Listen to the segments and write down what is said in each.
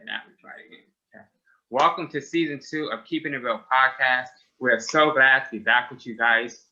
Now we try it again. Okay. Welcome to season 2 of Keeping It Real podcast. We're so glad to be back with you guys.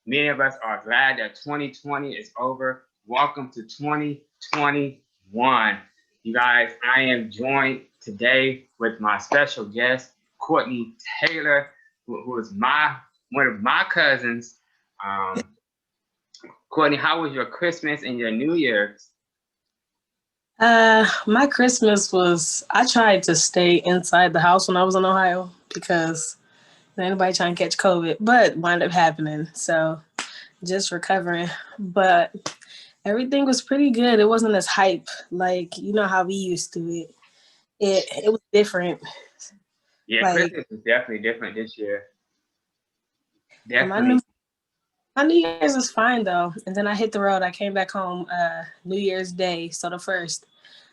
Many of us are glad that 2020 is over. Welcome to 2021. You guys, I am joined today with my special guest, Courtney Taylor, who is one of my cousins. Courtney, how was your Christmas and your New Year's? My Christmas was, I tried to stay inside the house when I was in Ohio because anybody trying to catch COVID, but wound up happening. So just recovering, but everything was pretty good. It wasn't as hype, like, you know how we used to it. It was different. Yeah, Like, Christmas was definitely different this year. Definitely. My New Year's was fine though. And then I hit the road. I came back home New Year's Day. So the 1st. I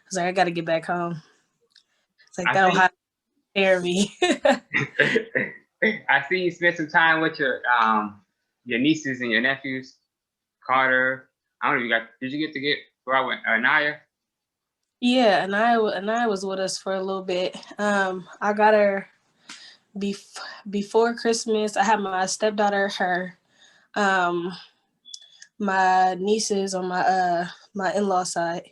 was like, I gotta get back home. It's like that Ohio scare me. I see you spent some time with your nieces and your nephews, Carter. I don't know if did you get to go out with Anaya? Yeah, Anaya was with us for a little bit. I got her before Christmas. I had my stepdaughter, her, my nieces on my in-law side,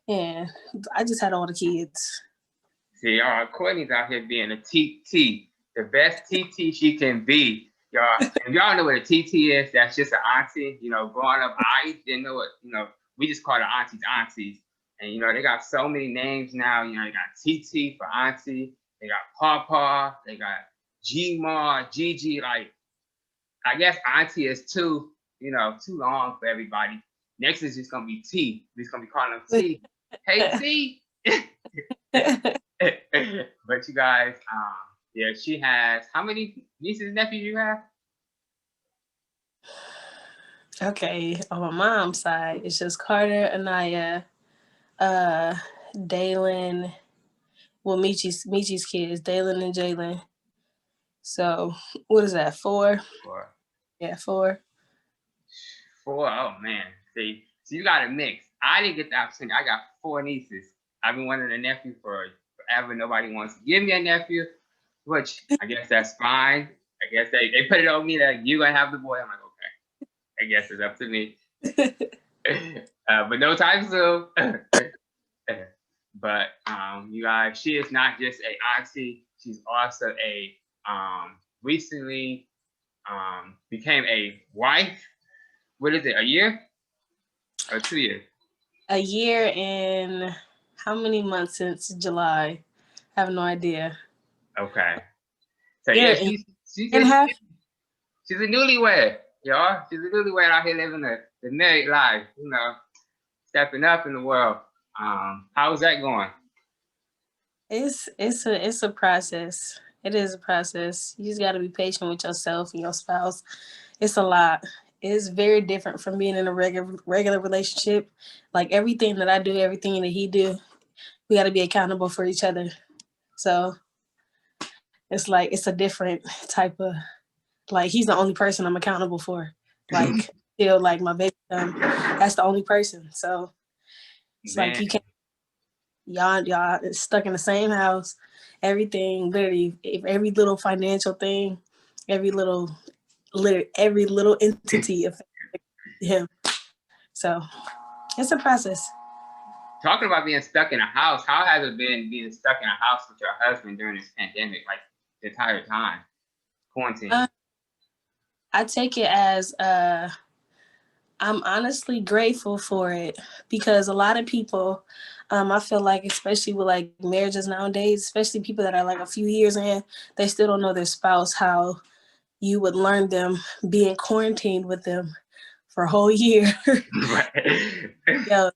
and I just had all the kids. See, y'all, Courtney's out here being a TT, the best TT she can be. Y'all, if y'all know what a TT is, that's just an auntie. You know, growing up, I didn't know what, we just called her aunties. And, they got so many names now. They got TT for auntie. They got Pawpaw. They got G-Ma, Gigi. Like, I guess auntie is too long for everybody. Next is just going to be T. We're just going to be calling them T. Hey, T. But you guys, she has, how many nieces and nephews you have? Okay, on my mom's side, it's just Carter, Anaya, Dalen, well, Michi's kids, Dalen and Jalen. So, what is that, 4? 4. Yeah, 4. 4, oh man. See, so you got a mix. I didn't get the opportunity. I got 4 nieces. I've been wanting a nephew for forever. Nobody wants to give me a nephew, which I guess that's fine. I guess they put it on me that you're going to have the boy. I'm like, okay. I guess it's up to me. But no time soon. But you guys, she is not just a auntie. She's also a recently became a wife. What is it, a year or 2 years? A year and how many months since July? I have no idea. Okay. So yeah, she's a newlywed, y'all. She's a newlywed out here living the married life, stepping up in the world. How's that going? It's a process. It is a process. You just got to be patient with yourself and your spouse. It's a lot. It's very different from being in a regular relationship. Like everything that I do, everything that he do, we got to be accountable for each other. So it's like it's a different type of, like, he's the only person I'm accountable for. Like still, like my baby son, that's the only person. So it's like you can't. Y'all stuck in the same house. Everything, literally, every little financial thing, every little entity affects him. So it's a process. Talking about being stuck in a house, how has it been being stuck in a house with your husband during this pandemic, like the entire time, quarantine? I take it as I'm honestly grateful for it because a lot of people, I feel like, especially with like marriages nowadays, especially people that are like a few years in, they still don't know their spouse, how you would learn them being quarantined with them for a whole year. Yo,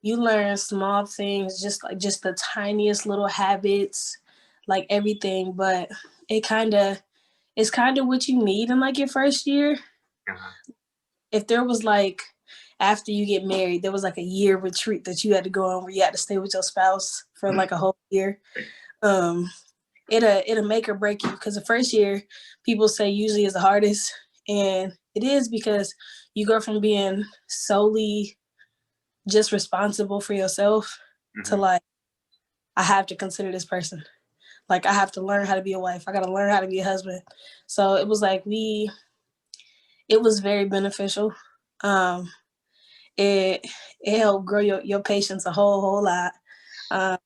you learn small things, just the tiniest little habits, like everything, but it's kind of what you need in like your first year. Uh-huh. If there was like, after you get married, there was like a year retreat that you had to go on where you had to stay with your spouse for like a whole year. It'll make or break you because the first year people say usually is the hardest, and it is because you go from being solely just responsible for yourself to like I have to consider this person. Like I have to learn how to be a wife. I got to learn how to be a husband. So it was like it was very beneficial. Um, it it helped grow your patience a whole lot. Um,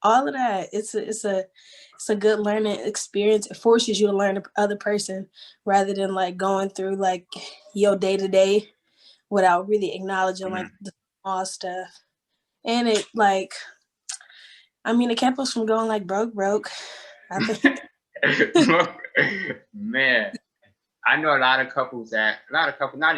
all of that. It's a good learning experience. It forces you to learn the other person rather than like going through like your day to day without really acknowledging like the small stuff. And it like, I mean, it kept us from going like broke. I think. Man, I know a lot of couples, not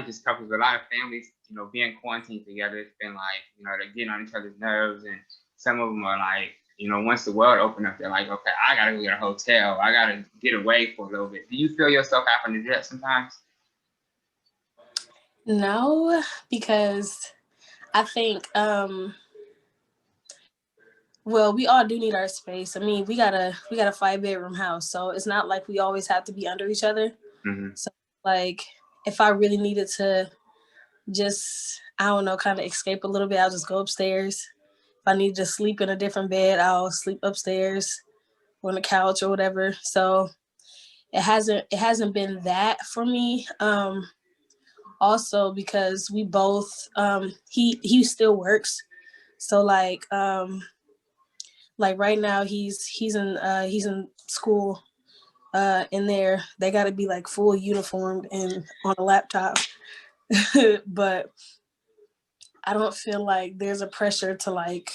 just couples, but a lot of families, being quarantined together, it's been like, they're getting on each other's nerves. And some of them are like, once the world opened up, they're like, okay, I got to go get a hotel. I got to get away for a little bit. Do you feel yourself having to do that sometimes? No, because I think, well, we all do need our space. I mean, we got a 5-bedroom house, so it's not like we always have to be under each other. Mm-hmm. So, like, if I really needed to just, I don't know, kind of escape a little bit, I'll just go upstairs. If I need to sleep in a different bed, I'll sleep upstairs on the couch or whatever. So it hasn't been that for me. Also because we both he still works. So like right now he's in school. In there they got to be like full uniformed and on a laptop. But I don't feel like there's a pressure to like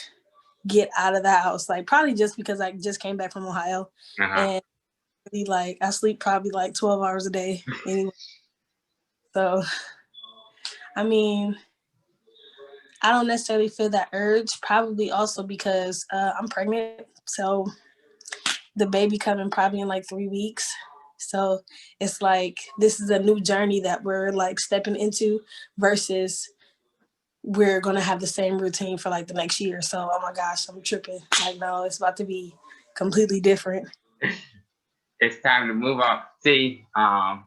get out of the house, like probably just because I just came back from Ohio. And really, like I sleep probably like 12 hours a day anyway. So I mean, I don't necessarily feel that urge, probably also because I'm pregnant. So the baby coming probably in like 3 weeks. So it's like this is a new journey that we're like stepping into versus we're gonna have the same routine for like the next year. So oh my gosh, I'm tripping. Like no, it's about to be completely different. It's time to move on. See, I'm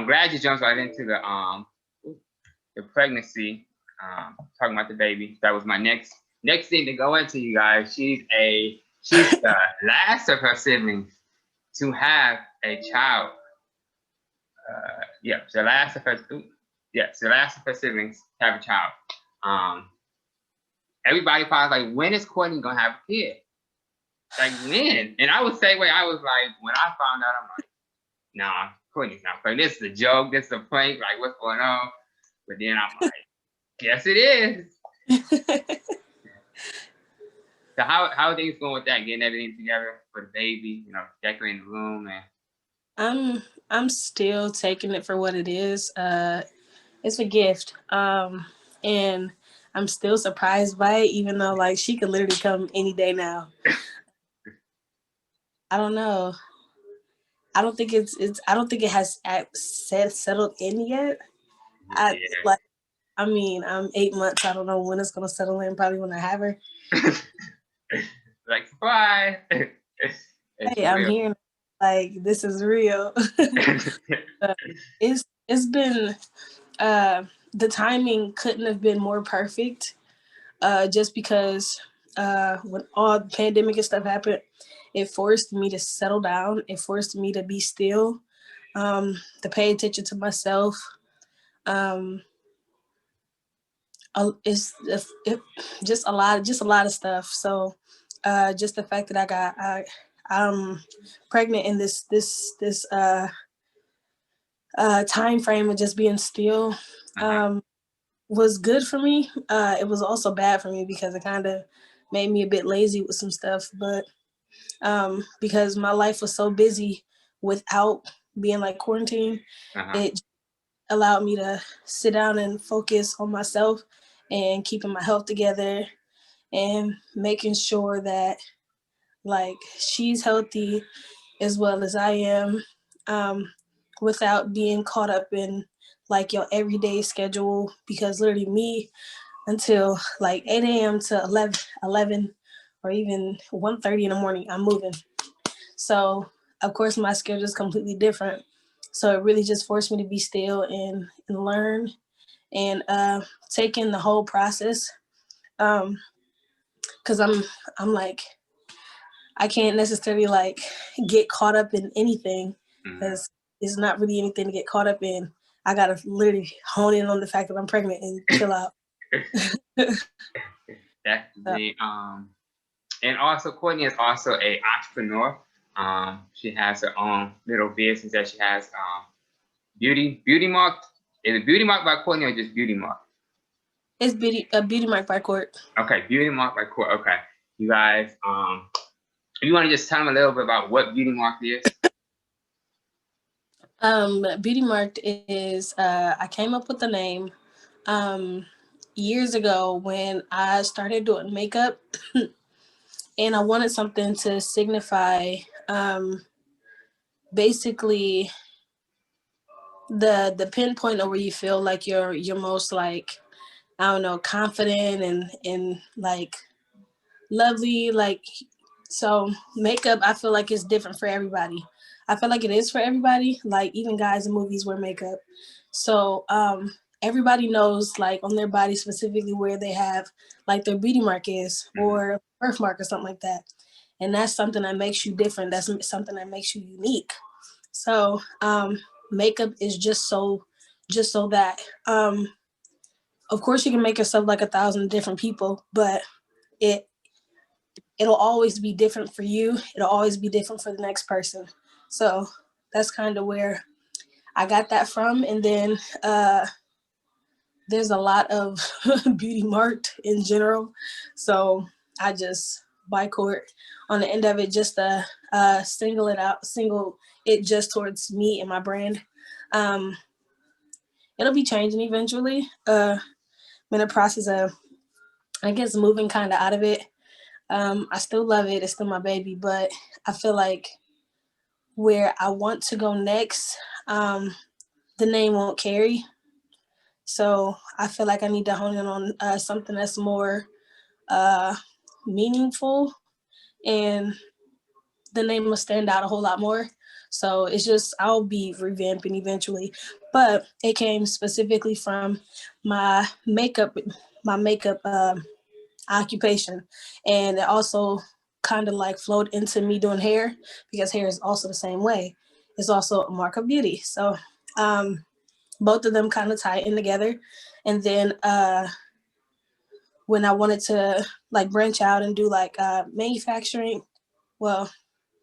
glad you jumped right into the pregnancy. Talking about the baby. That was my next thing to go into, you guys. She's the last of her siblings to have a child. The last of her siblings to have a child. Everybody probably like, when is Courtney gonna have a kid? Like when? And I was say, I was like, when I found out, I'm like, nah, Courtney's not pregnant. This is a joke. This is a prank. Like, what's going on? But then I'm like, yes, it is. So how are things going with that? Getting everything together for the baby, decorating the room and. I'm still taking it for what it is. It's a gift. And I'm still surprised by it, even though like she could literally come any day now. I don't know. I don't think I don't think it has settled in yet. I mean, I'm 8 months. I don't know when it's gonna settle in. Probably when I have her. Like surprise. Hey, I'm here. Like this is real. It's been the timing couldn't have been more perfect. Just because when all the pandemic and stuff happened, it forced me to settle down. It forced me to be still, to pay attention to myself. It's just a lot of stuff. So just the fact that I'm pregnant in this time frame of just being still was good for me. It was also bad for me because it kind of made me a bit lazy with some stuff. But because my life was so busy without being like quarantine, it allowed me to sit down and focus on myself and keeping my health together and making sure that like she's healthy as well as I am, without being caught up in like your everyday schedule. Because literally me until like 8 a.m. to 11 or even 1:30 in the morning, I'm moving. So of course my schedule is completely different. So it really just forced me to be still and learn and take in the whole process. Because because I'm like, I can't necessarily like get caught up in anything because it's not really anything to get caught up in. I gotta literally hone in on the fact that I'm pregnant and chill out. Definitely. And also Courtney is also a entrepreneur. She has her own little business that she has. Beauty Mark. Is it Beauty Mark by Courtney or just Beauty Mark? It's Beauty Mark by Court. Okay, Beauty Mark by Court. Okay, you guys. You want to just tell them a little bit about what Beauty Mark is? Beauty Mark is. I came up with the name years ago when I started doing makeup, and I wanted something to signify basically the pinpoint of where you feel like you're most like, I don't know, confident and like lovely. Like, so makeup, I feel like it's different for everybody. I feel like it is for everybody. Like even guys in movies wear makeup. So everybody knows like on their body specifically where they have like their beauty mark is or birthmark or something like that. And that's something that makes you different. That's something that makes you unique. So makeup is just so that of course you can make yourself like 1,000 different people, but it'll always be different for you. It'll always be different for the next person. So that's kind of where I got that from. And then there's a lot of beauty marked in general. So I just buy Court on the end of it just to single it just towards me and my brand. It'll be changing eventually. I'm in the process of, I guess, moving kind of out of it. I still love it. It's still my baby, but I feel like where I want to go next, the name won't carry. So I feel like I need to hone in on something that's more meaningful, and the name will stand out a whole lot more. So it's just, I'll be revamping eventually, but it came specifically from my makeup occupation. And it also kind of like flowed into me doing hair, because hair is also the same way. It's also a mark of beauty. So both of them kind of tie in together. And then when I wanted to like branch out and do like manufacturing,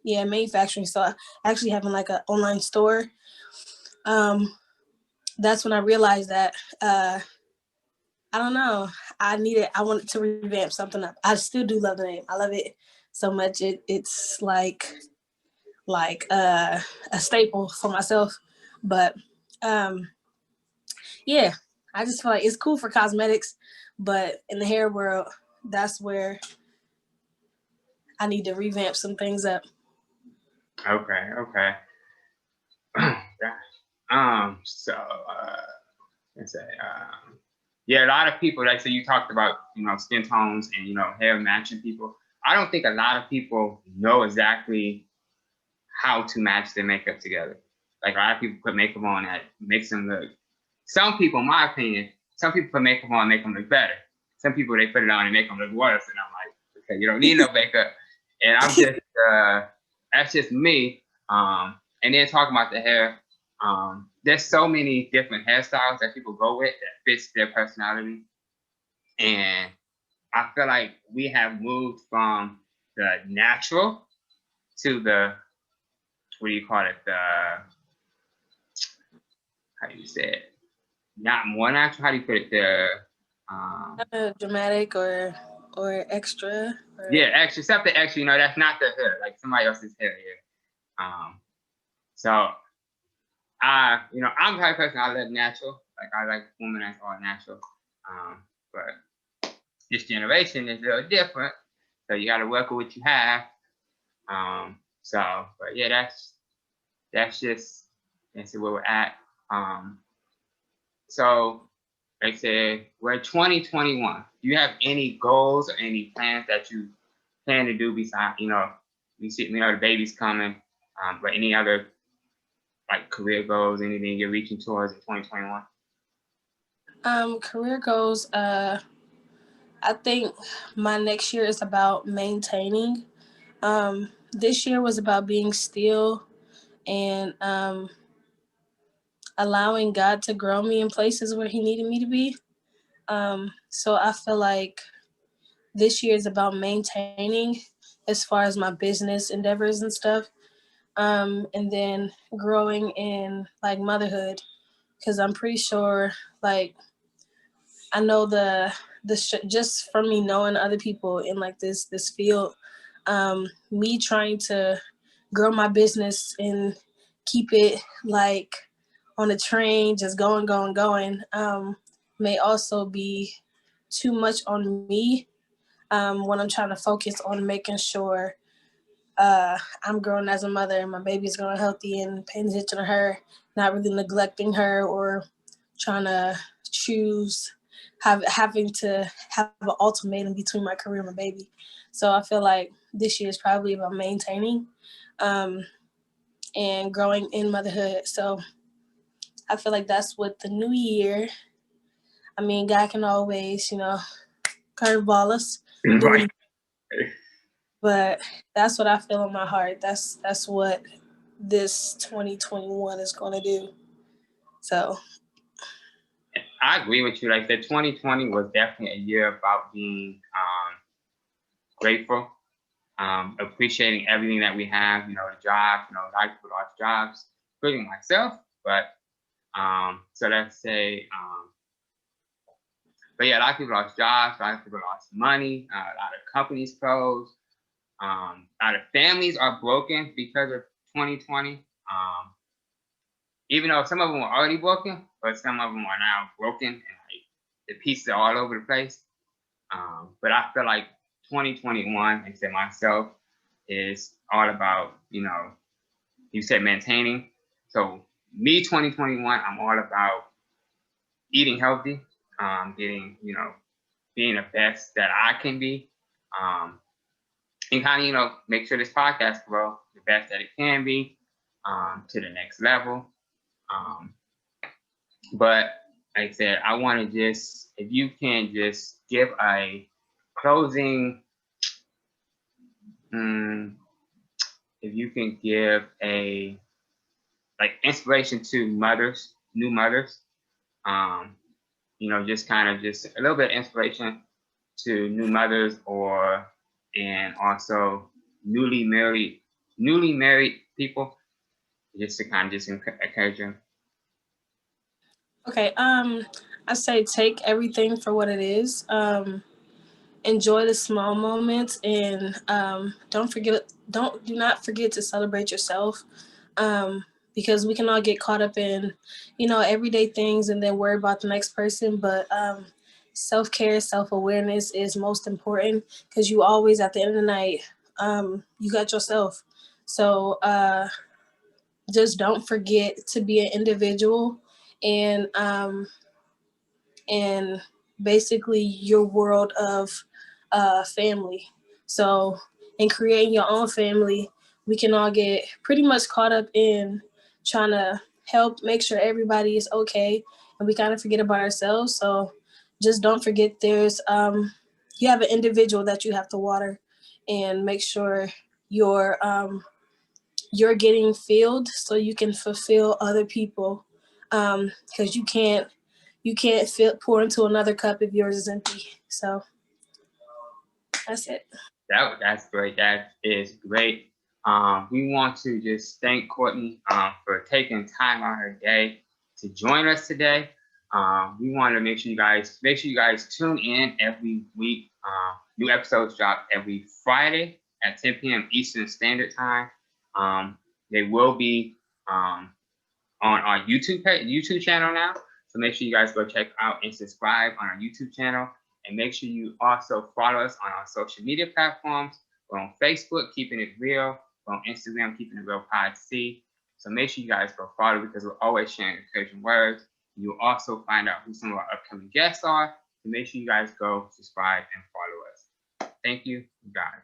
manufacturing. So actually having like an online store. That's when I realized that I don't know. I wanted to revamp something up. I still do love the name. I love it so much. It's like a staple for myself. But yeah, I just feel like it's cool for cosmetics, but in the hair world, that's where I need to revamp some things up. Okay. Let's say, yeah, a lot of people, like, so you talked about, skin tones and, hair matching people. I don't think a lot of people know exactly how to match their makeup together. Like, a lot of people put makeup on that makes them look, some people, in my opinion, some people put makeup on and make them look better. Some people, they put it on and make them look worse. And I'm like, okay, you don't need no makeup. And I'm just, that's just me. And then talking about the hair, there's so many different hairstyles that people go with that fits their personality. And I feel like we have moved from the natural to the, what do you call it? How do you say it? Not more natural. How do you put it? Dramatic or extra. Yeah, extra. Something extra. That's not the hair. Like somebody else's hair here. So I'm the type of person, I love natural. Like I like women that's all natural. But this generation is a little different. So you got to work with what you have. But yeah, that's just where we're at. So like I said, we're 2021. Do you have any goals or any plans that you plan to do besides, you see, the baby's coming, but any other like career goals, anything you're reaching towards in 2021? Career goals, I I think my next year is about maintaining. This year was about being still and allowing God to grow me in places where He needed me to be. So I feel like this year is about maintaining as far as my business endeavors and stuff. And then growing in like motherhood, because I'm pretty sure like I know just from me knowing other people in like this field, me trying to grow my business and keep it like on a train, just going, may also be too much on me when I'm trying to focus on making sure I'm growing as a mother and my baby's growing healthy and paying attention to her, not really neglecting her or trying to choose having to have an ultimatum between my career and my baby. So I feel like this year is probably about maintaining and growing in motherhood. So I feel like that's what the new year. I mean, God can always, curveball us, do what Right. he, but that's what I feel in my heart. That's what this 2021 is going to do. So I agree with you. Like the 2020 was definitely a year about being grateful, appreciating everything that we have. You know, the jobs. You know, a lot of people lost jobs, including myself. But so let's say, but yeah, a lot of people lost jobs. A lot of people lost money. A lot of companies closed. A lot of families are broken because of 2020. Even though some of them were already broken, but some of them are now broken and like the pieces are all over the place. But I feel like 2021, like I said myself, is all about, you said maintaining. So me, 2021, I'm all about eating healthy, getting, being the best that I can be, and kind of, make sure this podcast grow the best that it can be, to the next level. But like I said, I want to just, if you can just give a closing, if you can give a like inspiration to mothers, new mothers, just kind of just a little bit of inspiration to new mothers and also newly married people, just to kind of just encourage them. okay, I say take everything for what it is. Enjoy the small moments and do not forget to celebrate yourself. Because we can all get caught up in, everyday things and then worry about the next person. But self-care, self-awareness is most important because you always, at the end of the night, you got yourself. So just don't forget to be an individual and basically your world of family. So in creating your own family, we can all get pretty much caught up in trying to help make sure everybody is okay, and we kind of forget about ourselves. So just don't forget you have an individual that you have to water and make sure you're you're getting filled so you can fulfill other people, because you can't pour into another cup if yours is empty. So that's it. That's great. That is great. We want to just thank Courtney for taking time out of her day to join us today. We want to make sure you guys tune in every week. New episodes drop every Friday at 10 p.m. Eastern Standard Time. They will be on our YouTube channel now. So make sure you guys go check out and subscribe on our YouTube channel. And make sure you also follow us on our social media platforms. We're on Facebook, Keeping It Real. We're on Instagram, Keeping It Real Pod C. So make sure you guys go follow because we're always sharing encouraging words. You'll also find out who some of our upcoming guests are. So make sure you guys go subscribe and follow us. Thank you, guys.